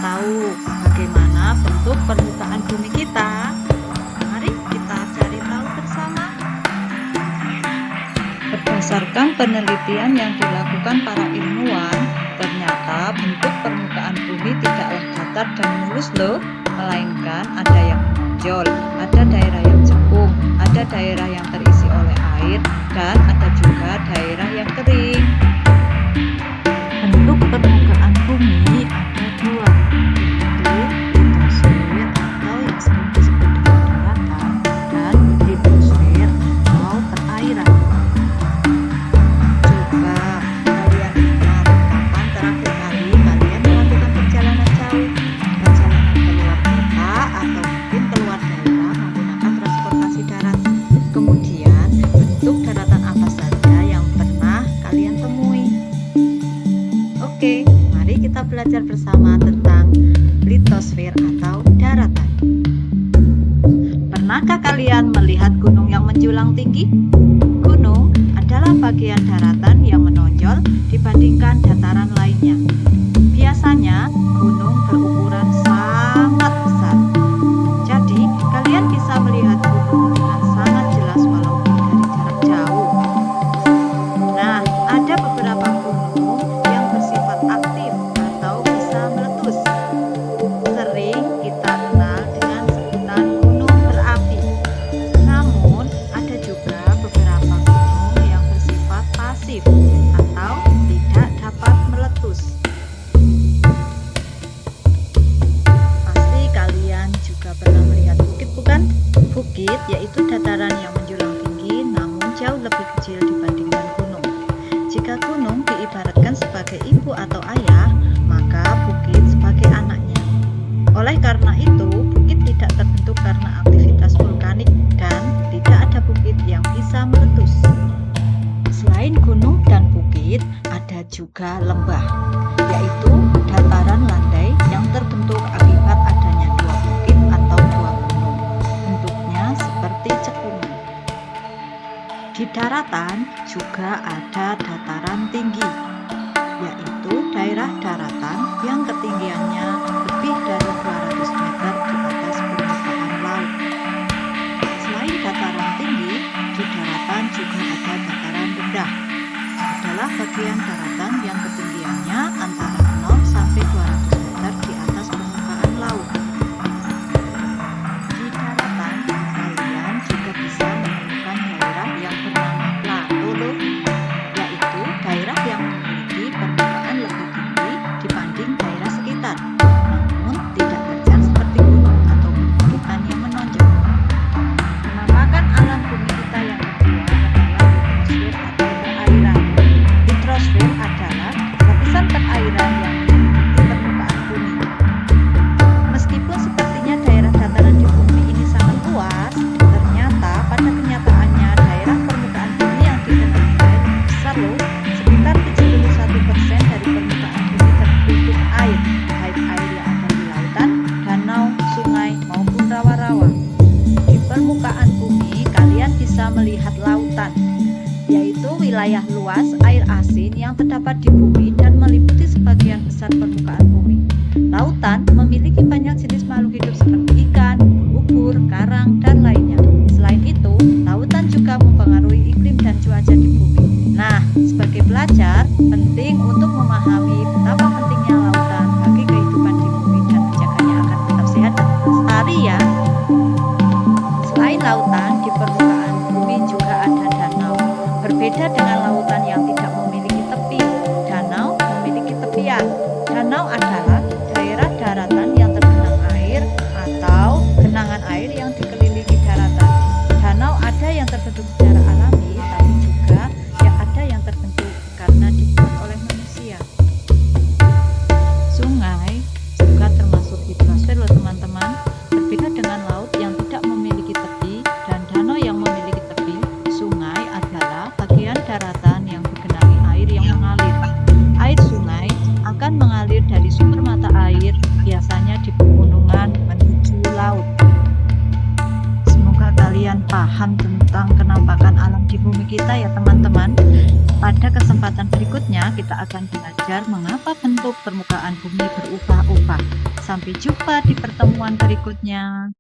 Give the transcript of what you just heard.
tahu bagaimana bentuk permukaan bumi kita? Mari kita cari tahu bersama. Berdasarkan penelitian yang dilakukan para ilmuwan, ternyata bentuk permukaan bumi tidaklah datar dan mulus loh, melainkan ada yang menonjol, ada daerah yang cekung, ada daerah yang terisi oleh air, dan ada juga daerah yang kering. Bentuk permukaan bumi ada dua, yaitu litosfer atau yang sering disebut dengan daratan dan hidrosfer atau perairan. Coba kalian ingat kapan terakhir kali kalian melakukan perjalanan jauh, perjalanan keluar kota atau mungkin keluar daerah menggunakan transportasi darat. Kemudian bentuk daratan apa saja yang pernah kalian temui? Oke, mari kita belajar bersama tentang litosfer atau daratan. Pernahkah kalian melihat gunung yang menjulang tinggi? Gunung adalah bagian daratan yang menonjol dibandingkan dataran lainnya. Biasanya, gunung berukuran sangat besar. Jadi, kalian bisa melihat gunung dengan sangat jelas walaupun dari jarak jauh. Nah, ada beberapa gunung yang bersifat aktif atau bisa meletus. Sering kita kenal dengan sebutan gunung berapi. Namun, ada juga beberapa gunung yang bersifat pasif atau tidak dapat meletus. Pasti kalian juga pernah melihat bukit, bukan? Bukit yaitu dataran yang menjulang tinggi namun jauh lebih kecil dibandingkan gunung. Jika gunung diibaratkan sebagai ibu atau ayah, maka bukit sebagai anaknya. Oleh karena itu, bukit tidak terbentuk karena aktivitas vulkanik dan tidak ada bukit yang bisa meletus. Selain gunung dan bukit, ada juga lembah, yaitu dataran landai yang terbentuk akibat adanya dua bukit atau dua gunung. Bentuknya seperti cekungan. Di daratan juga ada dataran tinggi, yaitu daerah daratan yang ketinggiannya lebih dari 200 meter di atas permukaan laut. Selain dataran tinggi, di daratan juga ada dataran rendah. Adalah bagian daratan yang ketinggiannya antara 0 sampai 200 meter di atas permukaan laut. Di daratan, kalian juga bisa menemukan daerah yang bernama plato loh, yaitu daerah yang memiliki permukaan lebih tinggi dibanding daerah sekitar, namun tidak terjal seperti gunung atau perbukitan yang menonjol. Menambahkan alam bumi kita yang kedua adalah hidrosfer atau perairan. Hidrosfer adalah lapisan perairan yang meliputi permukaan bumi. Meskipun sepertinya daerah dataran di bumi ini sangat luas, ternyata pada kenyataannya daerah permukaan bumi yang digenangi air besar loh. Sekitar 71% dari permukaan bumi tertutup air, baik air yang ada di lautan, danau, sungai, maupun rawa-rawa. Di permukaan bumi, kalian bisa melihat lautan, yaitu wilayah luas air asin yang terdapat di bumi dan meliputi sebagian besar permukaan bumi. Lautan memiliki banyak jenis makhluk hidup seperti ikan, ubur-ubur, karang, dan lainnya. Selain itu, lautan juga mempengaruhi iklim dan cuaca di bumi. Nah, sebagai pelajar, penting untuk memahami betapa pentingnya lautan bagi kehidupan di bumi dan menjaganya agar tetap sehat dan lestari ya. Selain lautan, di permukaan bumi juga ada danau. Berbeda dengan lautan yang tidak memiliki tepi, danau memiliki tepian. Danau adalah daerah daratan yang tergenang air atau genangan air yang dikelilingi daratan. Danau ada yang terbentuk secara alami, tapi juga ada yang terbentuk karena dibuat oleh manusia. Sungai juga termasuk hidrosfer loh teman-teman. Berbeda dengan laut yang tidak memiliki tepi dan danau yang memiliki tepi, sungai adalah bagian daratan yang digenangi air yang mengalir. Air sungai akan mengalir dari sumber mata air, biasanya di pegunungan menuju laut. Semoga kalian paham tentang kenampakan alam di bumi kita ya teman-teman. Pada kesempatan kesempatan berikutnya kita akan belajar mengapa bentuk permukaan bumi berubah-ubah. Sampai jumpa di pertemuan berikutnya.